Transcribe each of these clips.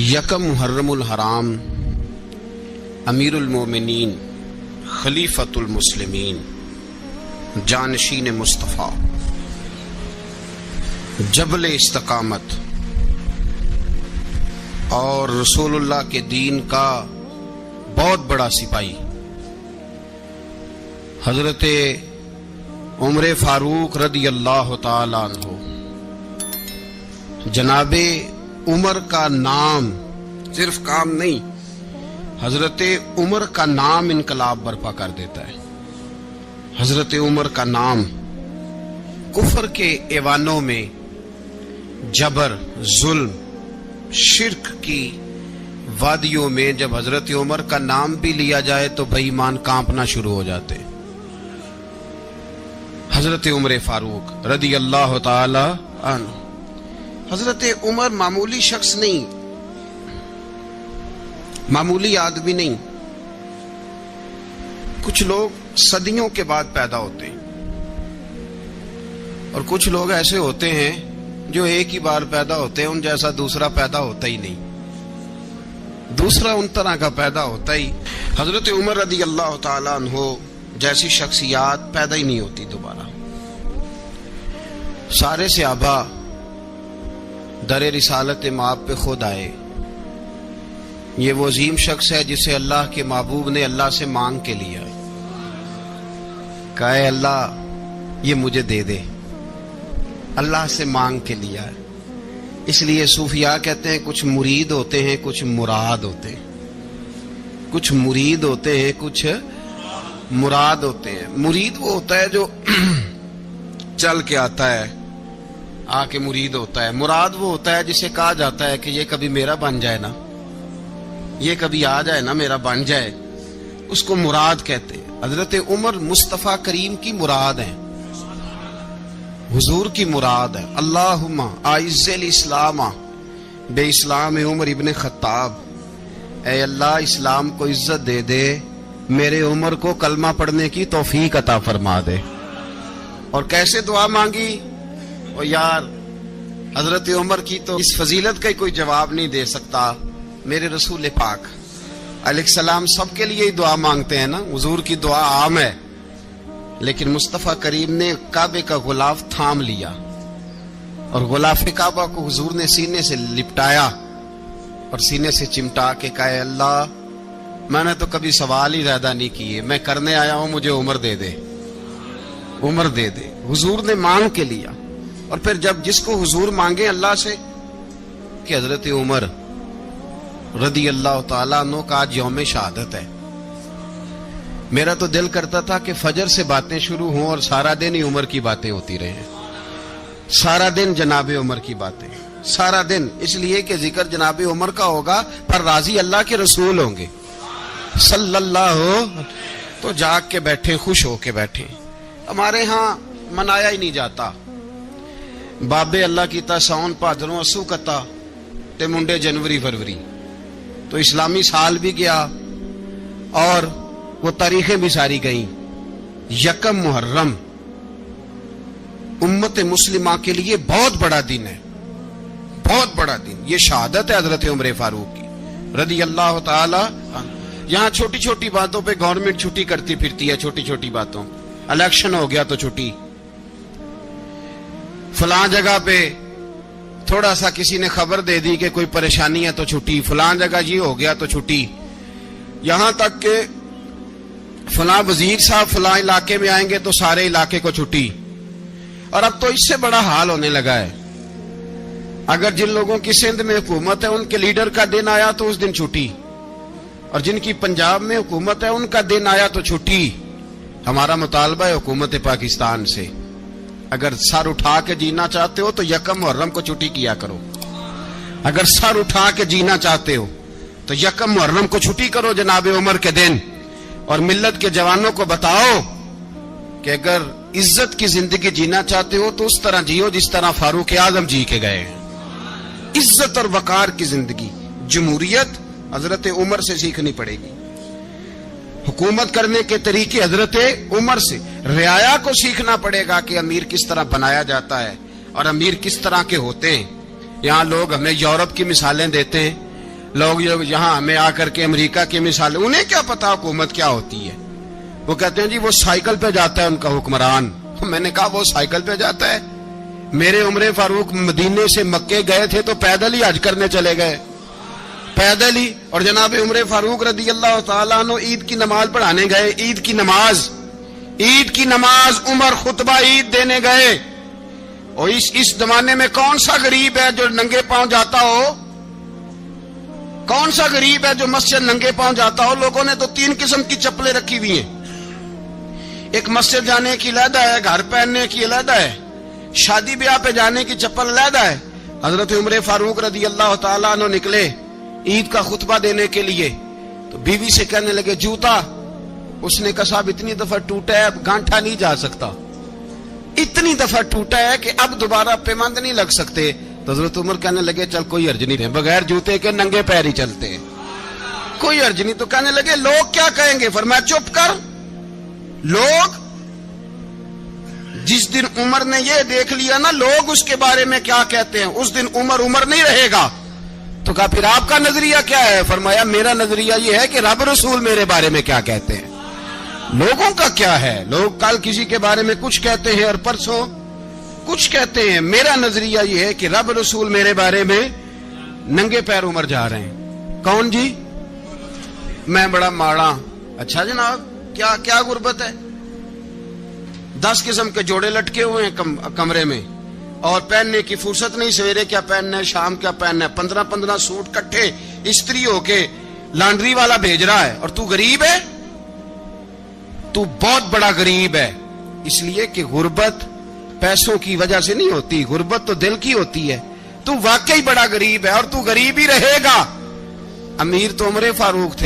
یکم محرم الحرام امیر المومنین خلیفۃ المسلمین جانشین مصطفیٰ جبل استقامت اور رسول اللہ کے دین کا بہت بڑا سپاہی حضرت عمر فاروق رضی اللہ تعالی عنہ، جناب عمر کا نام صرف کام نہیں، حضرت عمر کا نام انقلاب برپا کر دیتا ہے۔ حضرت عمر کا نام کفر کے ایوانوں میں جبر، ظلم، شرک کی وادیوں میں جب حضرت عمر کا نام بھی لیا جائے تو بے ایمان کانپنا شروع ہو جاتے۔ حضرت عمر فاروق رضی اللہ تعالی عنہ، حضرت عمر معمولی شخص نہیں، معمولی آدمی نہیں۔ کچھ لوگ صدیوں کے بعد پیدا ہوتے ہیں اور کچھ لوگ ایسے ہوتے ہیں جو ایک ہی بار پیدا ہوتے ہیں، ان جیسا دوسرا پیدا ہوتا ہی نہیں، دوسرا ان طرح کا پیدا ہوتا ہی۔ حضرت عمر رضی اللہ تعالی عنہ جیسی شخصیات پیدا ہی نہیں ہوتی دوبارہ۔ سارے صحابہ در رسالت مآب پہ خود آئے۔ یہ وہ عظیم شخص ہے جسے اللہ کے محبوب نے اللہ سے مانگ کے لیا ہے، کہا اے اللہ یہ مجھے دے دے، اللہ سے مانگ کے لیا ہے۔ اس لیے صوفیاء کہتے ہیں کچھ مرید ہوتے ہیں، کچھ مراد ہوتے ہیں، کچھ مرید ہوتے ہیں، کچھ مراد ہوتے ہیں۔ مرید وہ ہوتا ہے جو چل کے آتا ہے، آ کے مرید ہوتا ہے۔ مراد وہ ہوتا ہے جسے کہا جاتا ہے کہ یہ کبھی میرا بن جائے نا، یہ کبھی آ جائے نا، میرا بن جائے، اس کو مراد کہتے ہیں۔ حضرت عمر مصطفیٰ کریم کی مراد ہیں، حضور کی مراد ہے۔ اللہم اعز الاسلام بے اسلام عمر ابن خطاب، اے اللہ اسلام کو عزت دے دے، میرے عمر کو کلمہ پڑھنے کی توفیق عطا فرما دے۔ اور کیسے دعا مانگی؟ اور یار حضرت عمر کی تو اس فضیلت کا ہی کوئی جواب نہیں دے سکتا۔ میرے رسول پاک علیہ السلام سب کے لیے ہی دعا مانگتے ہیں نا، حضور کی دعا عام ہے، لیکن مصطفیٰ کریم نے کعبے کا غلاف تھام لیا اور غلاف کعبہ کو حضور نے سینے سے لپٹایا اور سینے سے چمٹا کے کہا اے اللہ میں نے تو کبھی سوال ہی زیادہ نہیں کیے، میں کرنے آیا ہوں، مجھے عمر دے دے، عمر دے دے۔ حضور نے مانگ کے لیا۔ اور پھر جب جس کو حضور مانگے اللہ سے کہ حضرت عمر رضی اللہ تعالیٰ عنہ کا آج یوم شہادت ہے، میرا تو دل کرتا تھا کہ فجر سے باتیں شروع ہوں اور سارا دن ہی عمر کی باتیں ہوتی رہیں، سارا دن جناب عمر کی باتیں، سارا دن، اس لیے کہ ذکر جناب عمر کا ہوگا پر راضی اللہ کے رسول ہوں گے صلی اللہ، تو جاگ کے بیٹھے، خوش ہو کے بیٹھے۔ ہمارے ہاں منایا ہی نہیں جاتا، بابے اللہ کی تا ساؤن پادروں اسو کتا تے منڈے جنوری فروری، تو اسلامی سال بھی گیا اور وہ تاریخیں بھی ساری گئیں۔ یکم محرم امت مسلمہ کے لیے بہت بڑا دن ہے، بہت بڑا دن۔ یہ شہادت ہے حضرت عمر فاروق کی رضی اللہ تعالی عنہ۔ یہاں چھوٹی چھوٹی باتوں پہ گورنمنٹ چھٹی کرتی پھرتی ہے، چھوٹی چھوٹی باتوں، الیکشن ہو گیا تو چھٹی، فلاں جگہ پہ تھوڑا سا کسی نے خبر دے دی کہ کوئی پریشانی ہے تو چھٹی، فلاں جگہ یہ ہو گیا تو چھٹی، یہاں تک کہ فلاں وزیر صاحب فلاں علاقے میں آئیں گے تو سارے علاقے کو چھٹی۔ اور اب تو اس سے بڑا حال ہونے لگا ہے، اگر جن لوگوں کی سندھ میں حکومت ہے ان کے لیڈر کا دن آیا تو اس دن چھٹی، اور جن کی پنجاب میں حکومت ہے ان کا دن آیا تو چھٹی۔ ہمارا مطالبہ ہے حکومت پاکستان سے، اگر سر اٹھا کے جینا چاہتے ہو تو یکم محرم کو چھٹی کیا کرو، اگر سر اٹھا کے جینا چاہتے ہو تو یکم محرم کو چھٹی کرو جناب عمر کے دن، اور ملت کے جوانوں کو بتاؤ کہ اگر عزت کی زندگی جینا چاہتے ہو تو اس طرح جیو جس طرح فاروق اعظم جی کے گئے ہیں، عزت اور وقار کی زندگی۔ جمہوریت حضرت عمر سے سیکھنی پڑے گی، حکومت کرنے کے طریقے حضرت عمر سے، رعایا کو سیکھنا پڑے گا کہ امیر کس طرح بنایا جاتا ہے اور امیر کس طرح کے ہوتے ہیں۔ یہاں لوگ ہمیں یورپ کی مثالیں دیتے ہیں لوگ یہاں ہمیں آ کر کے امریکہ کی مثال، انہیں کیا پتا حکومت کیا ہوتی ہے؟ وہ کہتے ہیں جی وہ سائیکل پہ جاتا ہے ان کا حکمران۔ میں نے کہا وہ سائیکل پہ جاتا ہے؟ میرے عمر فاروق مدینے سے مکے گئے تھے تو پیدل ہی حج کرنے چلے گئے، پیدل ہی۔ اور جناب عمر فاروق رضی اللہ تعالیٰ عنہ عید کی نماز پڑھانے گئے، عید کی نماز عمر خطبہ عید دینے گئے۔ اور اس زمانے میں کون سا غریب ہے جو ننگے پاؤں جاتا ہو؟ کون سا غریب ہے جو مسجد ننگے پاؤں جاتا ہو؟ لوگوں نے تو 3 قسم کی چپلیں رکھی ہوئی ہیں، ایک مسجد جانے کی علیحدہ ہے، گھر پہننے کی علیحدہ ہے، شادی بیاہ پہ جانے کی چپل علیحدہ ہے۔ حضرت عمر فاروق رضی اللہ تعالیٰ عنہ نکلے عید کا خطبہ دینے کے لیے، تو بیوی سے کہنے لگے جوتا۔ اس نے کہا صاحب اتنی دفعہ ٹوٹا ہے اب گانٹھا نہیں جا سکتا، اتنی دفعہ ٹوٹا ہے کہ اب دوبارہ پیمند نہیں لگ سکتے۔ تو حضرت عمر کہنے لگے چل کوئی حرج نہیں ہے، بغیر جوتے کے ننگے پیر ہی چلتے ہیں، کوئی حرج نہیں۔ تو کہنے لگے لوگ کیا کہیں گے؟ فرمایا چپ کر، لوگ جس دن عمر نے یہ دیکھ لیا نا لوگ اس کے بارے میں کیا کہتے ہیں، اس دن عمر نہیں رہے گا۔ تو کہا پھر آپ کا نظریہ کیا ہے؟ فرمایا میرا نظریہ یہ ہے کہ رب رسول میرے بارے میں کیا کہتے ہیں، لوگوں کا کیا ہے؟ لوگ کل کسی کے بارے میں کچھ کہتے ہیں اور پرسوں کچھ کہتے ہیں، میرا نظریہ یہ ہے کہ رب رسول میرے بارے میں ننگے پیر عمر جا رہے ہیں۔ کون جی؟ میں بڑا ماڑا۔ اچھا جناب کیا غربت ہے؟ 10 قسم کے جوڑے لٹکے ہوئے ہیں کمرے میں اور پہننے کی فرصت نہیں، سویرے کیا پہننا ہے شام کیا پہننا ہے، 15 سوٹ کٹھے استری ہو کے لانڈری والا بھیج رہا ہے، اور تو غریب ہے، تو بہت بڑا غریب ہے۔ اس لیے کہ غربت پیسوں کی وجہ سے نہیں ہوتی، غربت تو دل کی ہوتی ہے۔ تو واقعی بڑا غریب ہے اور تو غریب ہی رہے گا۔ امیر تو عمر فاروق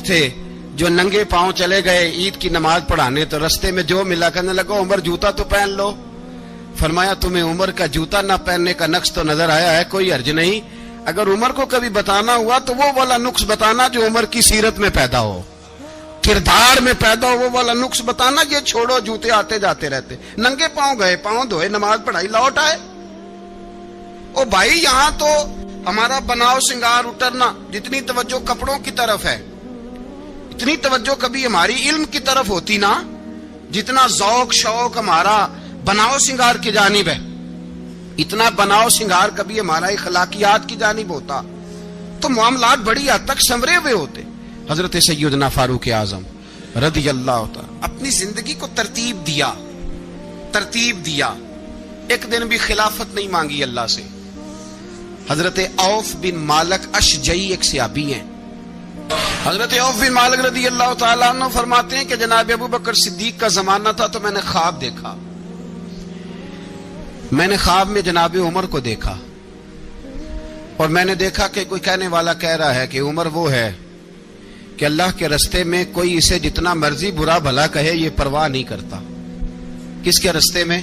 تھے جو ننگے پاؤں چلے گئے عید کی نماز پڑھانے، تو رستے میں جو ملا کہنے لگا عمر جوتا تو پہن لو۔ فرمایا تمہیں عمر کا جوتا نہ پہننے کا نقص تو نظر آیا ہے، کوئی حرج نہیں، اگر عمر کو کبھی بتانا ہوا تو وہ والا نقص بتانا جو عمر کی سیرت میں پیدا ہو، کردار میں پیدا ہو، وہ والا نقص بتانا، یہ چھوڑو جوتے آتے جاتے رہتے۔ ننگے پاؤں گئے، پاؤں دھوئے، نماز پڑھائی، لوٹ آئے۔ او بھائی یہاں تو ہمارا بناؤ سنگار اترنا، جتنی توجہ کپڑوں کی طرف ہے اتنی توجہ کبھی ہماری علم کی طرف ہوتی نا، جتنا ذوق شوق ہمارا بناؤ سنگار کی جانب ہے، اتنا بناؤ سنگار کبھی ہمارا اخلاقیات کی جانب ہوتا تو معاملات بڑی حد تک سنورے ہوئے ہوتے۔ حضرت سیدنا فاروق اعظم رضی اللہ تعالی اپنی زندگی کو ترتیب دیا، ایک دن بھی خلافت نہیں مانگی اللہ سے۔ حضرت عوف بن مالک اشجعی ایک صحابی ہیں، حضرت عوف بن مالک رضی اللہ تعالیٰ عنہ فرماتے ہیں کہ جناب ابو بکر صدیق کا زمانہ تھا تو میں نے خواب دیکھا، میں نے خواب میں جناب عمر کو دیکھا، اور میں نے دیکھا کہ کوئی کہنے والا کہہ رہا ہے کہ عمر وہ ہے کہ اللہ کے رستے میں کوئی اسے جتنا مرضی برا بھلا کہے یہ پرواہ نہیں کرتا۔ کس کے رستے میں؟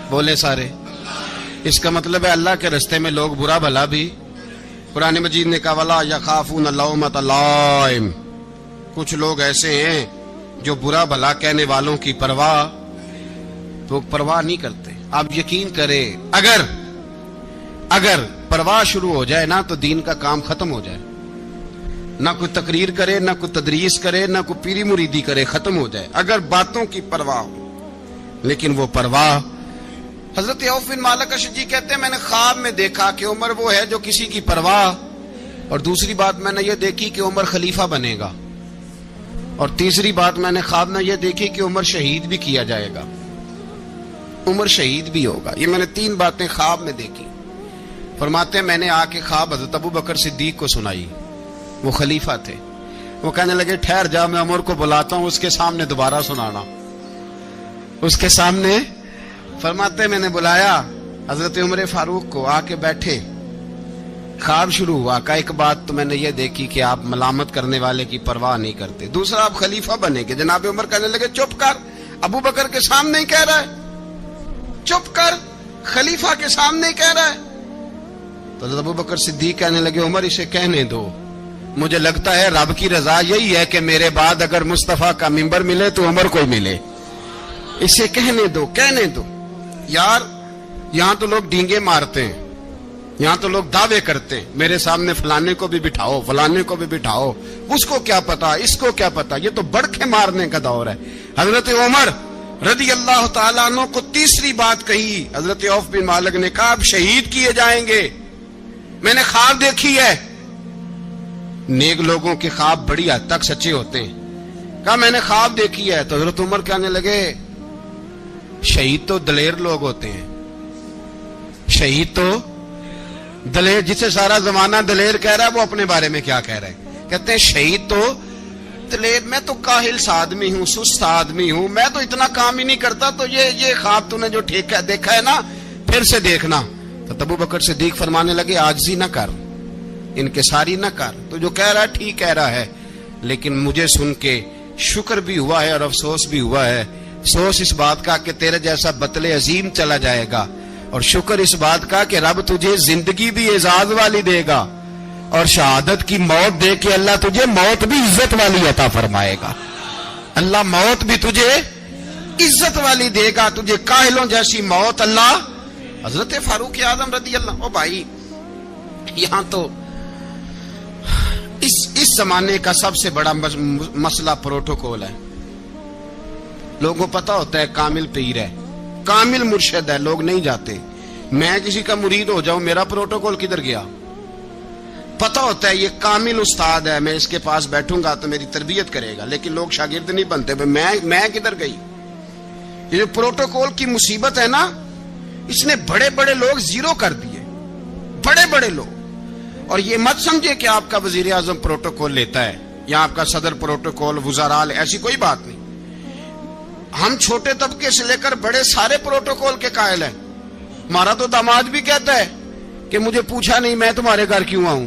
بولے سارے۔ اس کا مطلب ہے اللہ کے رستے میں لوگ برا بھلا بھی، قرآن مجید نے کہا وَلَا يَخَافُونَ لَوْمَةَ لَائِمٍ، کچھ لوگ ایسے ہیں جو برا بھلا کہنے والوں کی پرواہ نہیں کرتے۔ آپ یقین کریں اگر پرواہ شروع ہو جائے نا تو دین کا کام ختم ہو جائے، نہ کوئی تقریر کرے، نہ کوئی تدریس کرے، نہ کوئی پیری مریدی کرے، ختم ہو جائے اگر باتوں کی پرواہ ہو۔ لیکن وہ پرواہ، حضرت عوف بن مالک اشجعی کہتے ہیں میں نے خواب میں دیکھا کہ عمر وہ ہے جو کسی کی پرواہ، اور دوسری بات میں نے یہ دیکھی کہ عمر خلیفہ بنے گا، اور تیسری بات میں نے خواب میں یہ دیکھی کہ عمر شہید بھی کیا جائے گا، عمر شہید بھی ہوگا۔ یہ میں نے 3 باتیں خواب میں دیکھی۔ فرماتے ہیں میں نے آ کے خواب حضرت ابو بکر صدیق کو سنائی، وہ خلیفہ تھے۔ وہ کہنے لگے ٹھہر جا، میں عمر کو بلاتا ہوں، اس کے سامنے دوبارہ سنانا، اس کے سامنے۔ فرماتے ہیں میں نے بلایا حضرت عمر فاروق کو، آ کے بیٹھے، خواب شروع ہوا۔ کہا ایک بات تو میں نے یہ دیکھی کہ آپ ملامت کرنے والے کی پرواہ نہیں کرتے، دوسرا آپ خلیفہ بنے گے۔ جناب عمر کہنے لگے چپ کر، ابو بکر کے سامنے ہی کہہ رہا ہے، چپ کر، خلیفہ کے سامنے ہی کہہ رہا ہے۔ تو حضرت ابو بکر صدیق کہنے لگے عمر اسے کہنے دو، مجھے لگتا ہے رب کی رضا یہی ہے کہ میرے بعد اگر مصطفیٰ کا منبر ملے تو عمر کو ملے، اسے کہنے دو۔ یار یہاں تو لوگ ڈینگے مارتے ہیں، یہاں تو لوگ دعوے کرتے ہیں میرے سامنے فلانے کو بھی بٹھاؤ، فلانے کو بھی بٹھاؤ، اس کو کیا پتا، اس کو کیا پتا، یہ تو بڑکے مارنے کا دور ہے۔ حضرت عمر رضی اللہ تعالیٰ عنہ کو تیسری بات کہی، حضرت عوف بن مالک نے کہا آپ شہید کیے جائیں گے، میں نے خواب دیکھی ہے۔ نیک لوگوں کے خواب بڑی حد تک سچے ہوتے ہیں، کہا میں نے خواب دیکھی ہے۔ تو حضرت عمر کہنے لگے شہید تو دلیر لوگ ہوتے ہیں، شہید تو دلیر، جسے سارا زمانہ دلیر کہہ رہا ہے وہ اپنے بارے میں کیا کہہ رہے ہیں، کہتے ہیں شہید تو دلیر، میں تو کاہل سا آدمی ہوں، سست آدمی ہوں، میں تو اتنا کام ہی نہیں کرتا، تو یہ خواب تو نے جو دیکھا ہے نا پھر سے دیکھنا۔ تو ابو بکر صدیق فرمانے لگے عاجزی نہ کر، انکساری نہ کر، تو جو کہہ رہا ہے ٹھیک کہہ رہا ہے، لیکن مجھے سن کے شکر بھی ہوا ہے اور افسوس بھی ہوا ہے۔ افسوس اس بات کا کہ تیرے جیسا بطل عظیم چلا جائے گا، اور شکر اس بات کا کہ رب تجھے زندگی بھی اعزاز والی دے گا، اور شہادت کی موت دے کے اللہ تجھے موت بھی عزت والی عطا فرمائے گا۔ اللہ موت بھی تجھے عزت والی دے گا، تجھے کاہلوں جیسی موت اللہ۔ حضرت فاروق اعظم رضی اللہ، او بھائی یہاں تو اس زمانے کا سب سے بڑا مسئلہ پروٹوکول ہے۔ لوگوں کو پتا ہوتا ہے کامل پیر ہے، کامل مرشد ہے، لوگ نہیں جاتے۔ میں کسی کا مرید ہو جاؤں، میرا پروٹوکول کدھر گیا؟ پتا ہوتا ہے یہ کامل استاد ہے، میں اس کے پاس بیٹھوں گا تو میری تربیت کرے گا، لیکن لوگ شاگرد نہیں بنتے۔ میں کدھر گئی؟ یہ جو پروٹوکول کی مصیبت ہے نا، اس نے بڑے بڑے لوگ زیرو کر دیے، بڑے بڑے لوگ۔ اور یہ مت سمجھے کہ آپ کا وزیر اعظم پروٹوکول لیتا ہے یا آپ کا صدر پروٹوکول، وزراء، ایسی کوئی بات نہیں۔ ہم چھوٹے طبقے سے لے کر بڑے سارے پروٹوکول کے قائل ہیں۔ ہمارا تو داماد بھی کہتا ہے کہ مجھے پوچھا نہیں میں تمہارے گھر کیوں آؤں۔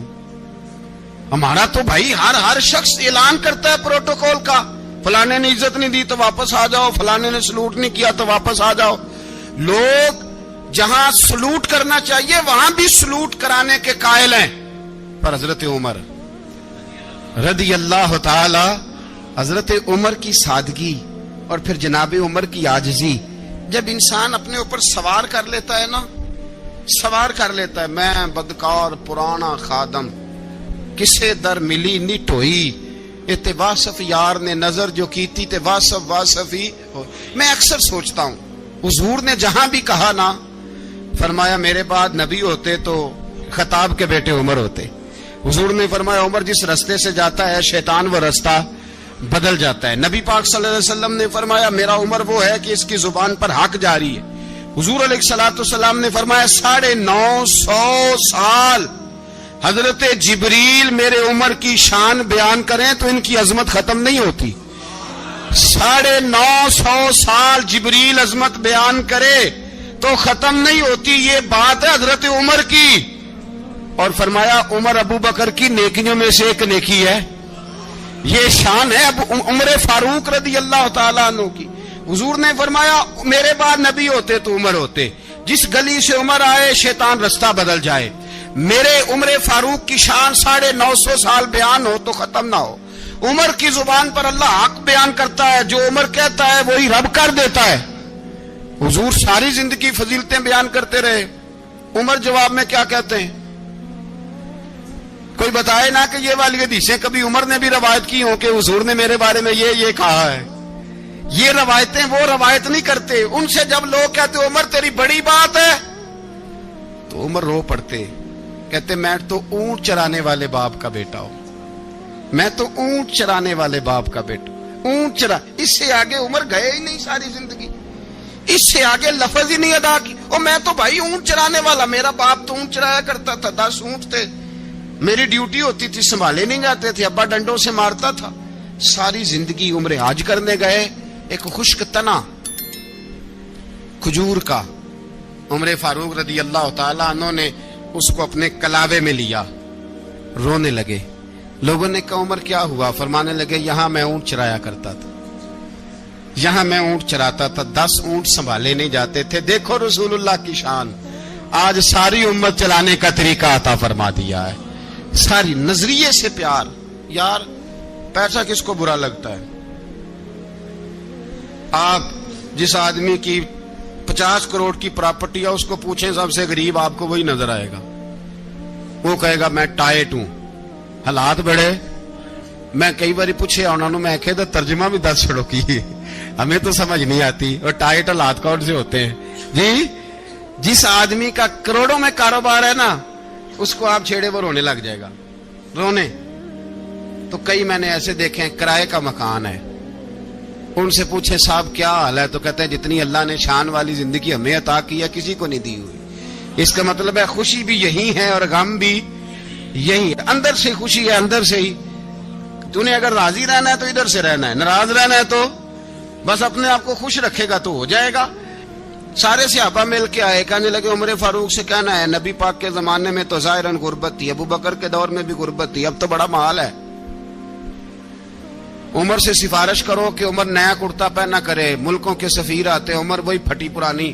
ہمارا تو بھائی ہر شخص اعلان کرتا ہے پروٹوکول کا، فلانے نے عزت نہیں دی تو واپس آ جاؤ، فلانے نے سلوٹ نہیں کیا تو واپس آ جاؤ۔ لوگ جہاں سلوٹ کرنا چاہیے وہاں بھی سلوٹ کرانے کے قائل ہیں۔ پر حضرت عمر رضی اللہ تعالی، حضرت عمر کی سادگی اور پھر جناب عمر کی عاجزی، جب انسان اپنے اوپر سوار کر لیتا ہے نا، سوار کر لیتا ہے، میں بدکار پرانا خادم، کسے در ملی نٹ ہوئی، تے واصف یار نے نظر جو کیتی تے واصف ہی ہو۔ میں اکثر سوچتا ہوں حضور نے جہاں بھی کہا نا، فرمایا میرے بعد نبی ہوتے تو خطاب کے بیٹے عمر ہوتے۔ حضور نے فرمایا عمر جس رستے سے جاتا ہے شیطان وہ رستہ بدل جاتا ہے۔ نبی پاک صلی اللہ علیہ وسلم نے فرمایا میرا عمر وہ ہے کہ اس کی زبان پر حق جاری ہے۔ حضور علیہ الصلوۃ والسلام نے فرمایا 950 سال حضرت جبریل میرے عمر کی شان بیان کریں تو ان کی عظمت ختم نہیں ہوتی۔ 950 سال جبریل عظمت بیان کرے تو ختم نہیں ہوتی۔ یہ بات ہے حضرت عمر کی، اور فرمایا عمر ابو بکر کی نیکیوں میں سے ایک نیکی ہے، یہ شان ہے اب عمر فاروق رضی اللہ تعالیٰ عنہ کی۔ حضور نے فرمایا میرے بعد نبی ہوتے تو عمر ہوتے، جس گلی سے عمر آئے شیطان رستہ بدل جائے۔ میرے عمر فاروق کی شان 950 سال بیان ہو تو ختم نہ ہو۔ عمر کی زبان پر اللہ حق بیان کرتا ہے، جو عمر کہتا ہے وہی رب کر دیتا ہے۔ حضور ساری زندگی فضیلتیں بیان کرتے رہے، عمر جواب میں کیا کہتے ہیں؟ کوئی بتائے نا کہ یہ والی حدیثیں کبھی عمر نے بھی روایت کی ہوں کہ حضور نے میرے بارے میں یہ کہا ہے۔ یہ روایتیں وہ روایت نہیں کرتے، ان سے جب لوگ کہتے عمر تیری بڑی بات ہے تو عمر رو پڑتے، کہتے میں تو اونٹ چرانے والے باپ کا بیٹا ہوں، میں تو اونٹ چرانے والے باپ کا بیٹا، اونٹ چرا۔ اس سے آگے عمر گئے ہی نہیں ساری زندگی، اس سے آگے لفظ ہی نہیں ادا کی۔ اور میں تو بھائی اونٹ چرانے والا، میرا باپ تو اونٹ چرایا کرتا تھا، 10 اونٹ تھے، میری ڈیوٹی ہوتی تھی، سنبھالے نہیں جاتے تھے، ابا ڈنڈوں سے مارتا تھا۔ ساری زندگی عمر حج کرنے گئے، ایک خشک تنا کھجور کا عمر فاروق رضی اللہ تعالیٰ عنہ نے اس کو اپنے کلاوے میں لیا، رونے لگے۔ لوگوں نے کہا عمر کیا ہوا؟ فرمانے لگے یہاں میں اونٹ چرایا کرتا تھا، یہاں میں اونٹ چراتا تھا، 10 اونٹ سنبھالے نہیں جاتے تھے۔ دیکھو رسول اللہ کی شان، آج ساری امت چلانے کا طریقہ عطا فرما دیا ہے، ساری نظریے سے پیار۔ یار پیسہ کس کو برا لگتا ہے؟ آپ جس آدمی کی 50 کروڑ کی پراپرٹی ہے اس کو پوچھیں سب سے غریب، آپ کو وہی نظر آئے گا۔ وہ کہے گا میں ٹائٹ ہوں. حالات بڑے میں کئی بار پوچھے انہوں نے, میں کہ ترجمہ بھی دس چھڑو کی, ہمیں تو سمجھ نہیں آتی. اور ٹائٹ حالات کون سے ہوتے ہیں جی؟ جس آدمی کا کروڑوں میں کاروبار ہے نا, اس کو آپ چھیڑے وہ رونے لگ جائے گا, رونے. تو کئی میں نے ایسے دیکھے ہیں کرائے کا مکان ہے, ان سے پوچھے صاحب کیا حال ہے, تو کہتے ہیں جتنی اللہ نے شان والی زندگی ہمیں عطا کی ہے کسی کو نہیں دی ہوئی. اس کا مطلب ہے خوشی بھی یہی ہے اور غم بھی یہی ہے. اندر سے خوشی ہے, اندر سے ہی. تو نے اگر راضی رہنا ہے تو ادھر سے رہنا ہے, ناراض رہنا ہے تو بس اپنے آپ کو خوش رکھے گا تو ہو جائے گا. سارے صحابہ مل کے آئے, کہنے لگے عمر فاروق سے کہنا ہے نبی پاک کے زمانے میں تو ظاہراً غربت تھی, ابو بکر کے دور میں بھی غربت تھی, اب تو بڑا مال ہے. عمر سے سفارش کرو کہ عمر نیا کرتا پہنا کرے. ملکوں کے سفیر آتے, عمر وہی پھٹی پرانی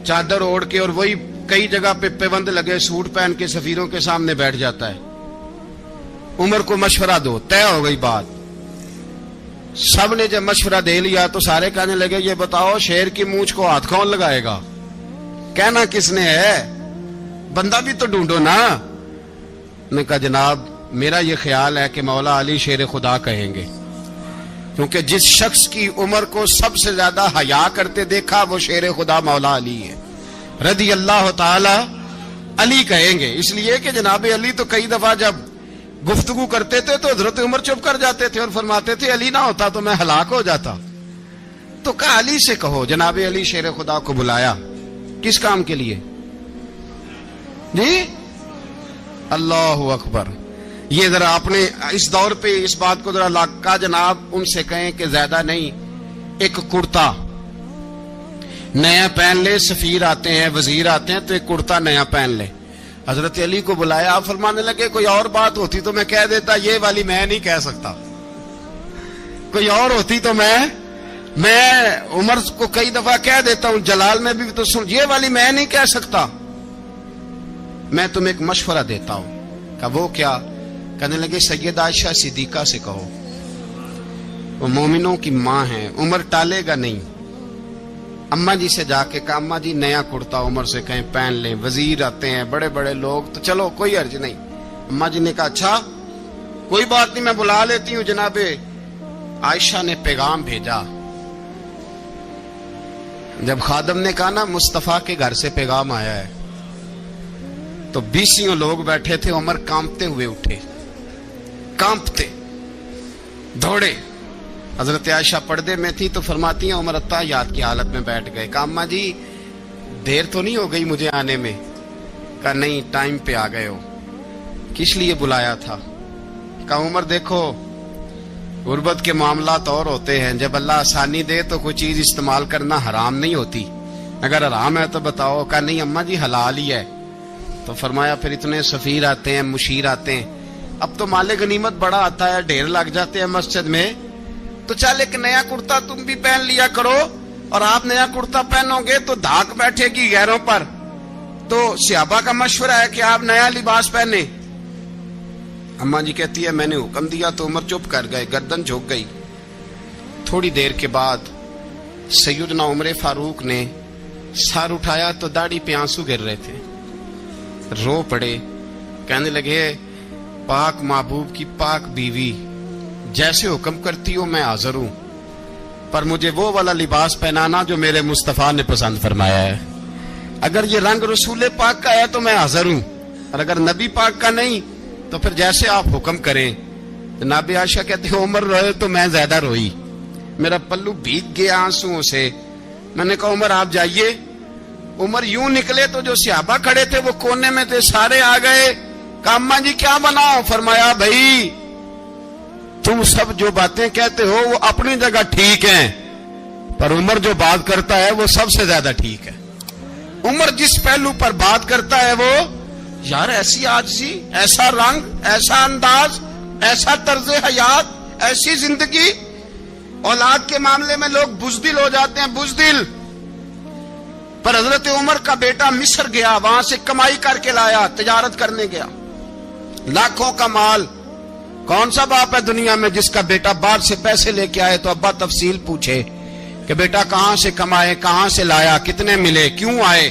چادر اوڑھ کے اور وہی کئی جگہ پہ پیوند لگے سوٹ پہن کے سفیروں کے سامنے بیٹھ جاتا ہے. عمر کو مشورہ دو, طے ہو گئی بات. سب نے جب مشورہ دے لیا تو سارے کہنے لگے یہ بتاؤ شیر کی مونچھ کو ہاتھ کون لگائے گا, کہنا کس نے ہے, بندہ بھی تو ڈھونڈو نا. نے کہا جناب میرا یہ خیال ہے کہ مولا علی شیر خدا کہیں گے, کیونکہ جس شخص کی عمر کو سب سے زیادہ حیا کرتے دیکھا وہ شیر خدا مولا علی ہے رضی اللہ تعالی علی کہیں گے. اس لیے کہ جناب علی تو کئی دفعہ جب گفتگو کرتے تھے تو حضرت عمر چپ کر جاتے تھے اور فرماتے تھے علی نہ ہوتا تو میں ہلاک ہو جاتا. تو کہا علی سے کہو. جناب علی شیر خدا کو بلایا, کس کام کے لیے جی؟ اللہ اکبر. یہ ذرا آپ نے اس دور پہ اس بات کو ذرا لاکا جناب ان سے کہیں کہ زیادہ نہیں, ایک کرتا نیا پہن لے. سفیر آتے ہیں, وزیر آتے ہیں تو ایک کرتا نیا پہن لے. حضرت علی کو بلایا, آپ فرمانے لگے کوئی اور بات ہوتی تو میں کہہ دیتا, یہ والی میں نہیں کہہ سکتا. کوئی اور ہوتی تو میں عمر کو کئی دفعہ کہہ دیتا ہوں, جلال میں بھی تو سن, یہ والی میں نہیں کہہ سکتا. میں تمہیں ایک مشورہ دیتا ہوں. کہ وہ کیا؟ کہنے لگے سید عائشہ صدیقہ سے کہو, وہ مومنوں کی ماں ہیں, عمر ٹالے گا نہیں. اماں جی سے جا کے کہا اماں جی نیا کرتا عمر سے کہیں پہن لیں, وزیر آتے ہیں بڑے بڑے لوگ تو چلو کوئی حرج نہیں. اماں جی نے کہا اچھا کوئی بات نہیں میں بلا لیتی ہوں. جناب عائشہ نے پیغام بھیجا. جب خادم نے کہا نا مصطفیٰ کے گھر سے پیغام آیا ہے, تو 20 لوگ بیٹھے تھے. عمر کانپتے ہوئے اٹھے, کانپتے دوڑے. حضرت عائشہ پردے میں تھی تو فرماتی ہیں عمر اتحیات کی حالت میں بیٹھ گئے. کہا اماں جی دیر تو نہیں ہو گئی مجھے آنے میں؟ کہا نہیں ٹائم پہ آ گئے ہو. کس لیے بلایا تھا؟ کہا عمر دیکھو غربت کے معاملات اور ہوتے ہیں, جب اللہ آسانی دے تو کوئی چیز استعمال کرنا حرام نہیں ہوتی, اگر حرام ہے تو بتاؤ. کہا نہیں اماں جی حلال ہی ہے. تو فرمایا پھر اتنے سفیر آتے ہیں, مشیر آتے ہیں, اب تو مال غنیمت بڑا آتا ہے, ڈھیر لگ جاتے ہیں مسجد میں, تو چل ایک نیا کرتا تم بھی پہن لیا کرو. اور آپ نیا کرتا پہنو گے تو دھاک بیٹھے گی غیروں پر. تو صحابہ کا مشورہ ہے کہ آپ نیا لباس پہنے. اماں جی کہتی ہے میں نے حکم دیا تو عمر چپ کر گئے, گردن جھک گئی. تھوڑی دیر کے بعد سیدنا عمر فاروق نے سر اٹھایا تو داڑھی پہ آنسو گر رہے تھے, رو پڑے. کہنے لگے پاک محبوب کی پاک بیوی جیسے حکم کرتی ہو میں حاضر ہوں, پر مجھے وہ والا لباس پہنانا جو میرے مصطفیٰ نے پسند فرمایا ہے. اگر یہ رنگ رسول پاک کا ہے تو میں حاضر ہوں, اور اگر نبی پاک کا نہیں تو پھر جیسے آپ حکم کریں. جناب عائشہ کہتے ہیں عمر روئے تو میں زیادہ روئی, میرا پلو بھیگ گیا آنسوؤں سے. میں نے کہا عمر آپ جائیے. عمر یوں نکلے تو جو صحابہ کھڑے تھے وہ کونے میں تھے, سارے آ گئے. کہا اماں جی کیا بناؤ؟ فرمایا بھائی تم سب جو باتیں کہتے ہو وہ اپنی جگہ ٹھیک ہیں, پر عمر جو بات کرتا ہے وہ سب سے زیادہ ٹھیک ہے. عمر جس پہلو پر بات کرتا ہے وہ یار ایسی عاجزی, ایسا رنگ, ایسا انداز, ایسا طرز حیات, ایسی زندگی. اولاد کے معاملے میں لوگ بزدل ہو جاتے ہیں, بزدل. پر حضرت عمر کا بیٹا مصر گیا, وہاں سے کمائی کر کے لایا, تجارت کرنے گیا, لاکھوں کا مال. کون سا باپ ہے دنیا میں جس کا بیٹا باہر سے پیسے لے کے آئے تو ابا تفصیل پوچھے کہ بیٹا کہاں سے کمائے, کہاں سے لایا, کتنے ملے, کیوں آئے؟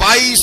22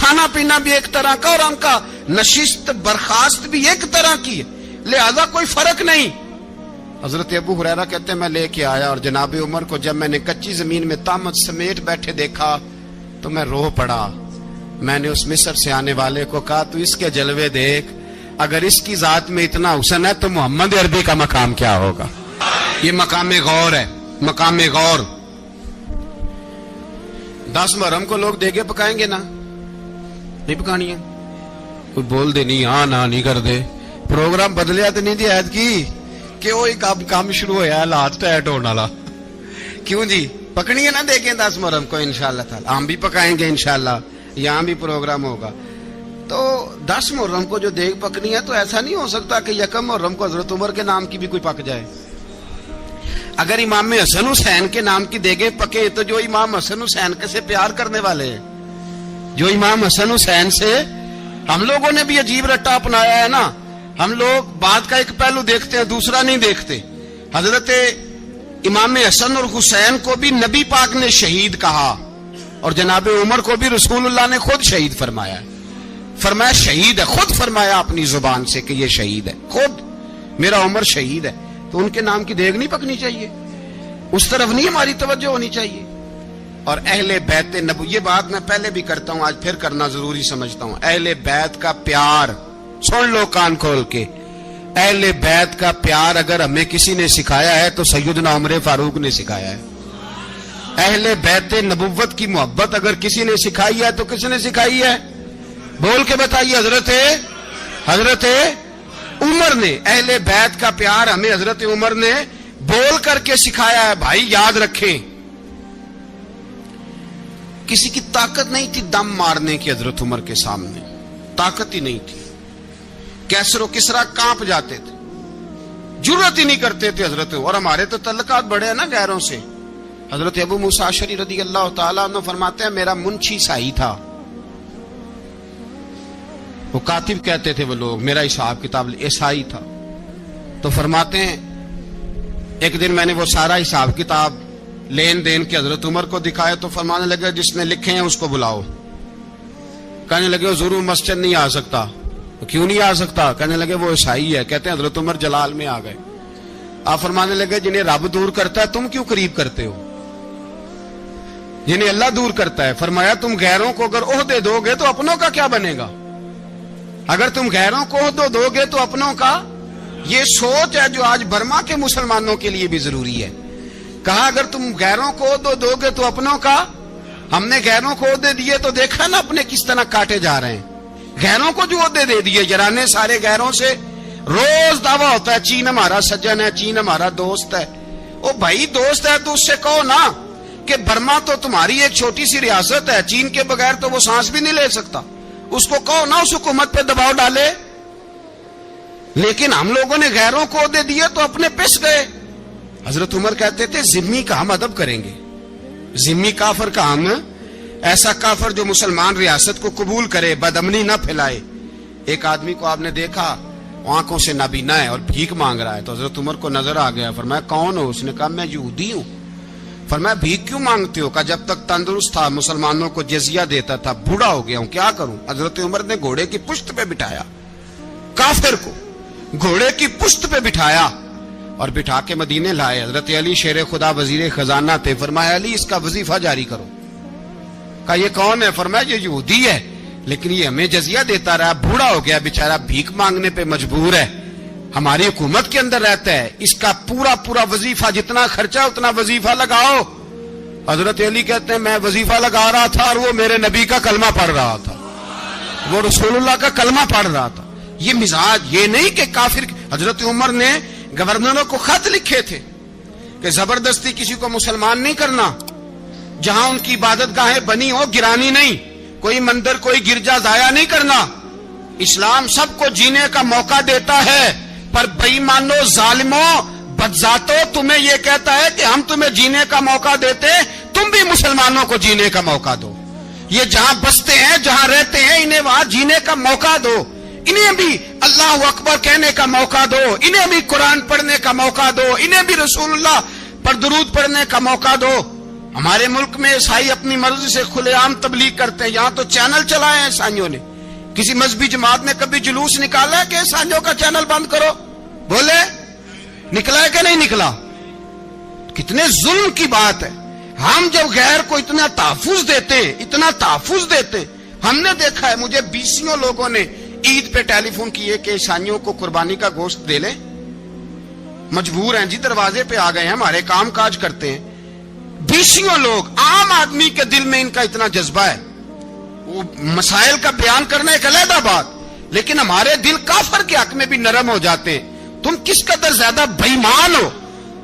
کھانا پینا بھی ایک طرح کا اور ان کا نشست برخاست بھی ایک طرح کی ہے، لہذا کوئی فرق نہیں۔ حضرت ابو ہریرہ کہتے ہیں میں لے کے آیا اور جناب عمر کو جب میں نے کچی زمین میں تامت سمیٹ بیٹھے دیکھا تو میں رو پڑا۔ میں نے اس مصر سے آنے والے کو کہا تو اس کے جلوے دیکھ، اگر اس کی ذات میں اتنا حسن ہے تو محمد عربی کا مقام کیا ہوگا؟ یہ مقام غور ہے، مقام غور۔ 10 محرم کو لوگ دیگے پکائیں گے نا؟ نہیں پکانی ہے؟ کوئی بول دے نہیں، ہاں نہ نہیں کر دے، پروگرام بدلیا تو نہیں دی عید کی کہ وہی کام شروع ہوا ہے لات ٹائٹ ہونے والا، کیوں جی؟ پکنی ہے نا دیکھیں 10 محرم کو انشاءاللہ تعالی، ہم بھی پکائیں گے انشاءاللہ، یہاں بھی پروگرام ہوگا۔ تو 10 محرم کو جو دیگ پکنی ہے تو ایسا نہیں ہو سکتا کہ 1 محرم کو حضرت عمر کے نام کی بھی کوئی پک جائے۔ اگر امام حسن حسین کے نام کی دیگیں پکے تو جو امام حسن حسین سے پیار کرنے والے ہیں، جو امام حسن حسین سے، ہم لوگوں نے بھی عجیب رٹا اپنایا ہے نا، ہم لوگ بات کا ایک پہلو دیکھتے ہیں دوسرا نہیں دیکھتے۔ حضرت امام حسن اور حسین کو بھی نبی پاک نے شہید کہا اور جناب عمر کو بھی رسول اللہ نے خود شہید فرمایا ہے، فرمایا شہید ہے، خود فرمایا اپنی زبان سے کہ یہ شہید ہے، خود میرا عمر شہید ہے۔ تو ان کے نام کی دیگ نہیں پکنی چاہیے، اس طرف نہیں ہماری توجہ ہونی چاہیے۔ اور اہل بیت نبو، یہ بات میں پہلے بھی کرتا ہوں، آج پھر کرنا ضروری سمجھتا ہوں، اہل بیت کا پیار سن لو کان کھول کے، اہل بیت کا پیار اگر ہمیں کسی نے سکھایا ہے تو سیدنا عمر فاروق نے سکھایا ہے۔ اہل بیت نبوت کی محبت اگر کسی نے سکھائی ہے تو کس نے سکھائی ہے؟ بول کے بتائیے، حضرت عمر نے۔ اہل بیت کا پیار ہمیں حضرت عمر نے بول کر کے سکھایا ہے۔ بھائی یاد رکھیں، کسی کی طاقت نہیں تھی دم مارنے کی حضرت عمر کے سامنے، طاقت ہی نہیں تھی، کیسر و کسرا کانپ جاتے تھے، جرأت ہی نہیں کرتے تھے حضرت۔ اور ہمارے تو تعلقات بڑے ہیں نا غیروں سے۔ حضرت ابو موسیٰ اشعری رضی اللہ تعالیٰ عنہ فرماتے ہیں میرا منشی سائی تھا، وہ کاتب کہتے تھے وہ لوگ، میرا حساب کتاب عیسائی تھا۔ تو فرماتے ہیں ایک دن میں نے وہ سارا حساب کتاب لین دین کے حضرت عمر کو دکھایا تو فرمانے لگے جس نے لکھے ہیں اس کو بلاؤ۔ کہنے لگے حضور مسجد نہیں آ سکتا۔ کیوں نہیں آ سکتا؟ کہنے لگے وہ عیسائی ہے۔ کہتے ہیں حضرت عمر جلال میں آ گئے، آپ فرمانے لگے جنہیں رب دور کرتا ہے تم کیوں قریب کرتے ہو؟ جنہیں اللہ دور کرتا ہے۔ فرمایا تم غیروں کو اگر عہدے دو گے تو اپنوں کا کیا بنے گا؟ اگر تم غیروں کو عہدہ دو گے تو اپنوں کا۔ یہ سوچ ہے جو آج برما کے مسلمانوں کے لیے بھی ضروری ہے۔ کہا اگر تم غیروں کو عہدہ دو گے تو اپنوں کا۔ ہم نے غیروں کو عہدے دیے تو دیکھا نا اپنے کس طرح کاٹے جا رہے ہیں۔ غیروں کو جو عہدے دے دیے جرانے سارے غیروں سے، روز دعویٰ ہوتا ہے چین ہمارا سجن ہے، چین ہمارا دوست ہے۔ او بھائی دوست ہے تو اس سے کہو نا کہ برما تو تمہاری ایک چھوٹی سی ریاست ہے، چین کے بغیر تو وہ سانس بھی نہیں لے سکتا، اس کو کہو نا اس حکومت پہ دباؤ ڈالے۔ لیکن ہم لوگوں نے غیروں کو عہدے دیے تو اپنے پس گئے۔ حضرت عمر کہتے تھے ذمی کا ہم ادب کریں گے، ذمی کافر کا ہم، ایسا کافر جو مسلمان ریاست کو قبول کرے، بدامنی نہ پھیلائے۔ ایک آدمی کو آپ نے دیکھا آنکھوں سے نابینا ہے اور بھیک مانگ رہا ہے، تو حضرت عمر کو نظر آ گیا، فرمایا کون ہو؟ اس نے کہا میں یہودی ہوں۔ فرمایا بھیک کیوں مانگتے ہو؟ کہا جب تک تندرست تھا مسلمانوں کو جزیہ دیتا تھا، بوڑھا ہو گیا ہوں کیا کروں؟ حضرت عمر نے گھوڑے کی پشت پہ بٹھایا کافر کو، گھوڑے کی پشت پہ بٹھایا اور بٹھا کے مدینے لائے۔ حضرت علی شیر خدا وزیر خزانہ تھے، فرمایا علی اس کا وظیفہ جاری کرو۔ کہا یہ کون ہے؟ فرمایا یہ یہودی ہے لیکن یہ ہمیں جزیہ دیتا رہا، بوڑھا ہو گیا بیچارہ، بھیک مانگنے پہ مجبور ہے، ہماری حکومت کے اندر رہتا ہے، اس کا پورا وظیفہ جتنا خرچہ اتنا وظیفہ لگاؤ۔ حضرت علی کہتے ہیں میں وظیفہ لگا رہا تھا اور وہ میرے نبی کا کلمہ پڑھ رہا تھا، وہ رسول اللہ کا کلمہ پڑھ رہا تھا۔ یہ مزاج، یہ نہیں کہ کافر۔ حضرت عمر نے گورنروں کو خط لکھے تھے کہ زبردستی کسی کو مسلمان نہیں کرنا، جہاں ان کی عبادت گاہیں بنی ہو گرانی نہیں، کوئی مندر کوئی گرجا ضائع نہیں کرنا۔ اسلام سب کو جینے کا موقع دیتا ہے، پر بے ایمانو ظالموں بدذاتوں تمہیں یہ کہتا ہے کہ ہم تمہیں جینے کا موقع دیتے، تم بھی مسلمانوں کو جینے کا موقع دو۔ یہ جہاں بستے ہیں جہاں رہتے ہیں انہیں وہاں جینے کا موقع دو، انہیں بھی اللہ اکبر کہنے کا موقع دو، انہیں بھی قرآن پڑھنے کا موقع دو، انہیں بھی رسول اللہ پر درود پڑھنے کا موقع دو۔ ہمارے ملک میں عیسائی اپنی مرضی سے کھلے عام تبلیغ کرتے ہیں. یہاں تو چینل چلائے ہیں عیسائیوں نے. کسی مذہبی جماعت نے کبھی جلوس نکالا ہے کہ عیسائیوں کا چینل بند کرو؟ بولے نکلا ہے کہ نہیں نکلا؟ کتنے ظلم کی بات ہے. ہم جب غیر کو اتنا تحفظ دیتے ہیں. ہم نے دیکھا ہے, مجھے 20 لوگوں نے عید پہ ٹیلی فون کیے کہ عیسائیوں کو قربانی کا گوشت دے لیں, مجبور ہیں جی, دروازے پہ آ گئے ہیں, ہمارے کام کاج کرتے ہیں. 20 لوگ. عام آدمی کے دل میں ان کا اتنا جذبہ ہے, وہ مسائل کا بیان کرنا ایک علیحدہ بات, لیکن ہمارے دل کافر کے حق میں بھی نرم ہو جاتے ہیں. تم کس قدر زیادہ بےایمان ہو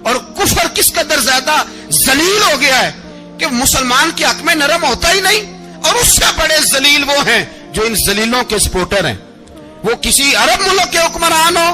اور کفر کس قدر زیادہ ذلیل ہو گیا ہے کہ مسلمان کے حق میں نرم ہوتا ہی نہیں. اور اس سے بڑے ذلیل وہ ہیں جو ان ذلیلوں کے سپورٹر ہیں. وہ کسی عرب ملک کے حکمران ہو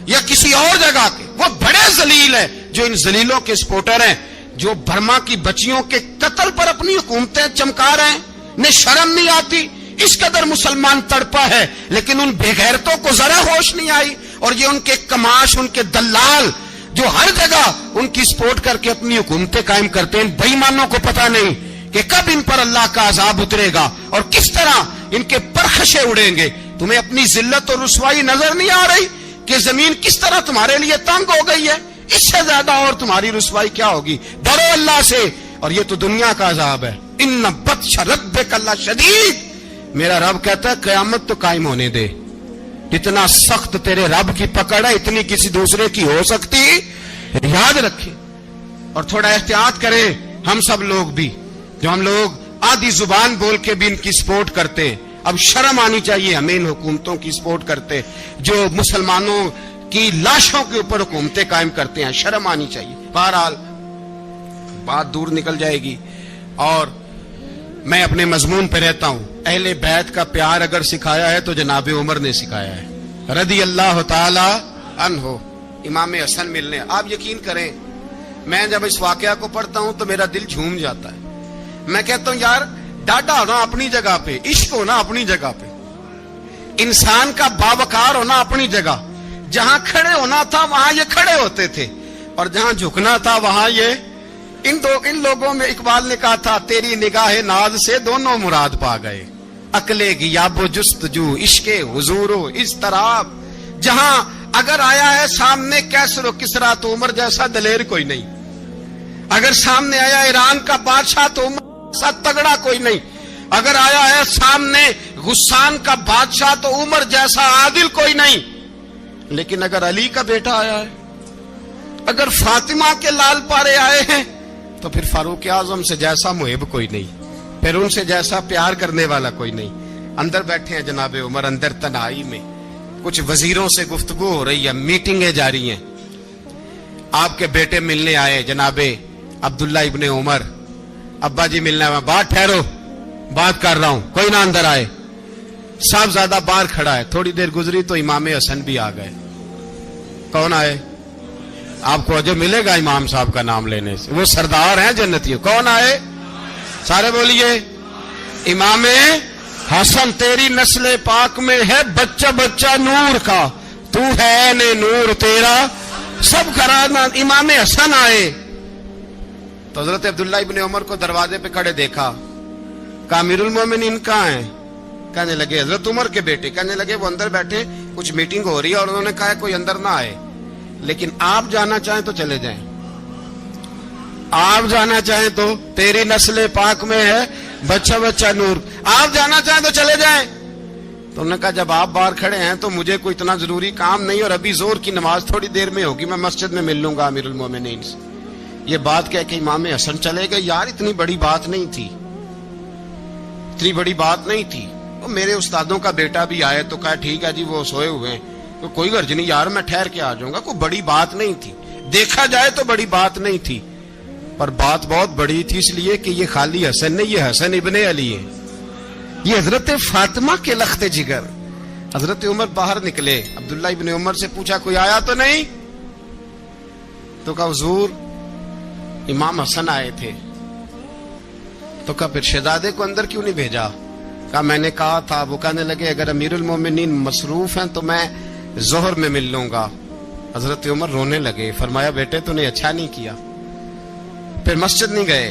یا کسی اور جگہ کے, وہ بڑے ذلیل ہیں جو ان ذلیلوں کے سپورٹر ہیں, جو برما کی بچیوں کے قتل پر اپنی حکومتیں چمکا رہے ہیں. انہیں شرم نہیں آتی. اس قدر مسلمان تڑپا ہے, لیکن ان بے غیرتوں کو ذرا ہوش نہیں آئی. اور یہ ان کے کماش, ان کے دلال جو ہر جگہ ان کی سپورٹ کر کے اپنی حکومتیں قائم کرتے ہیں, بے ایمانوں کو پتہ نہیں کہ کب ان پر اللہ کا عذاب اترے گا اور کس طرح ان کے پرخشے اڑیں گے. تمہیں اپنی ذلت اور رسوائی نظر نہیں آ رہی کہ زمین کس طرح تمہارے لیے تنگ ہو گئی ہے؟ اس سے زیادہ اور تمہاری رسوائی کیا ہوگی؟ ڈرو اللہ سے. اور یہ تو دنیا کا عذاب ہے. ان بطش ربک لشدید. میرا رب کہتا ہے قیامت تو قائم ہونے دے. اتنا سخت تیرے رب کی پکڑ ہے, اتنی کسی دوسرے کی ہو سکتی؟ یاد رکھیں اور تھوڑا احتیاط کریں. ہم سب لوگ بھی, جو ہم لوگ آدھی زبان بول کے بھی ان کی سپورٹ کرتے ہیں, اب شرم آنی چاہیے ہمیں ان حکومتوں کی سپورٹ کرتے جو مسلمانوں کی لاشوں کے اوپر حکومتیں قائم کرتے ہیں. شرم آنی چاہیے. بہرحال بات دور نکل جائے گی اور میں اپنے مضمون پہ رہتا ہوں. اہل بیت کا پیار اگر سکھایا ہے تو جناب عمر نے سکھایا ہے رضی اللہ تعالی عنہ. امام حسن ملنے, آپ یقین کریں میں جب اس واقعہ کو پڑھتا ہوں تو میرا دل جھوم جاتا ہے. میں کہتا ہوں یار, ڈاڈا ہونا اپنی جگہ پہ, عشق ہونا اپنی جگہ پہ, انسان کا باوقار ہونا اپنی جگہ. جہاں کھڑے ہونا تھا وہاں یہ کھڑے ہوتے تھے, اور جہاں جھکنا تھا وہاں یہ. ان لوگوں میں اقبال نے کہا تھا تیری نگاہ ناز سے دونوں مراد پا گئے, عقل غیاب و جستجو, عشق حضور و اضطراب. جہاں اگر آیا ہے سامنے کیسر و کسرا تو عمر جیسا دلیر کوئی نہیں. اگر سامنے آیا ایران کا بادشاہ تو عمر جیسا تگڑا کوئی نہیں. اگر آیا ہے سامنے غسان کا بادشاہ تو عمر جیسا عادل کوئی نہیں. لیکن اگر علی کا بیٹا آیا ہے, اگر فاطمہ کے لال پارے آئے ہیں, تو پھر فاروق اعظم سے جیسا محب کوئی نہیں, پھر ان سے جیسا پیار کرنے والا کوئی نہیں. اندر بیٹھے ہیں جناب عمر, اندر تنہائی میں کچھ وزیروں سے گفتگو ہو رہی ہے, میٹنگیں جاری ہیں. آپ کے بیٹے ملنے آئے جناب عبداللہ ابن عمر. ابا جی ملنا ہے. بات ٹھہرو, بات کر رہا ہوں, کوئی نہ اندر آئے. صاحبزادہ باہر کھڑا ہے. تھوڑی دیر گزری تو امام حسن بھی آ گئے. کون آئے؟ آپ کو جو ملے گا امام صاحب کا نام لینے سے, وہ سردار ہیں جنتیوں. کون آئے؟ سارے بولیے. امام حسن. تیری نسل پاک میں ہے بچہ بچہ نور کا, تو ہے نے نور تیرا سب کرانا. امام حسن آئے تو حضرت عبداللہ ابن عمر کو دروازے پہ کھڑے دیکھا. کہا امیر المومنین کہاں ہیں؟ کہنے لگے حضرت عمر کے بیٹے. کہنے لگے وہ اندر بیٹھے, کچھ میٹنگ ہو رہی ہے, اور انہوں نے کہا کوئی اندر نہ آئے, لیکن آپ جانا چاہیں تو چلے جائیں. آپ جانا چاہیں تو, تیری نسل پاک میں ہے بچہ بچہ نور, آپ جانا چاہیں تو چلے جائیں. تو انہوں نے کہا جب آپ باہر کھڑے ہیں تو مجھے کوئی اتنا ضروری کام نہیں, اور ابھی زور کی نماز تھوڑی دیر میں ہوگی, میں مسجد میں مل لوں گا امیر المومنین سے. یہ بات کہہ کے امام حسن چلے گئے. یار اتنی بڑی بات نہیں تھی, اتنی بڑی بات نہیں تھی. میرے استادوں کا بیٹا بھی آئے تو کہا ٹھیک ہے جی وہ سوئے ہوئے ہیں, تو کوئی غرض نہیں یار, میں ٹھہر کے آ جاؤں گا. کوئی بڑی بات نہیں تھی, دیکھا جائے تو بڑی بات نہیں تھی, پر بات بہت بڑی تھی اس لیے کہ یہ خالی حسن نہیں, یہ حسن ابن علی ہے, یہ حضرت فاطمہ کے لخت جگر. حضرت عمر باہر نکلے. عبداللہ ابن عمر سے پوچھا کوئی آیا تو نہیں؟ تو کہا حضور امام حسن آئے تھے. تو کہا پھر شہزادے کو اندر کیوں نہیں بھیجا؟ کہا میں نے کہا تھا. وہ کہنے لگے اگر امیر المومنین مصروف ہیں تو میں ظہر میں مل لوں گا. حضرت عمر رونے لگے. فرمایا بیٹے تو نے اچھا نہیں کیا. پھر مسجد نہیں گئے,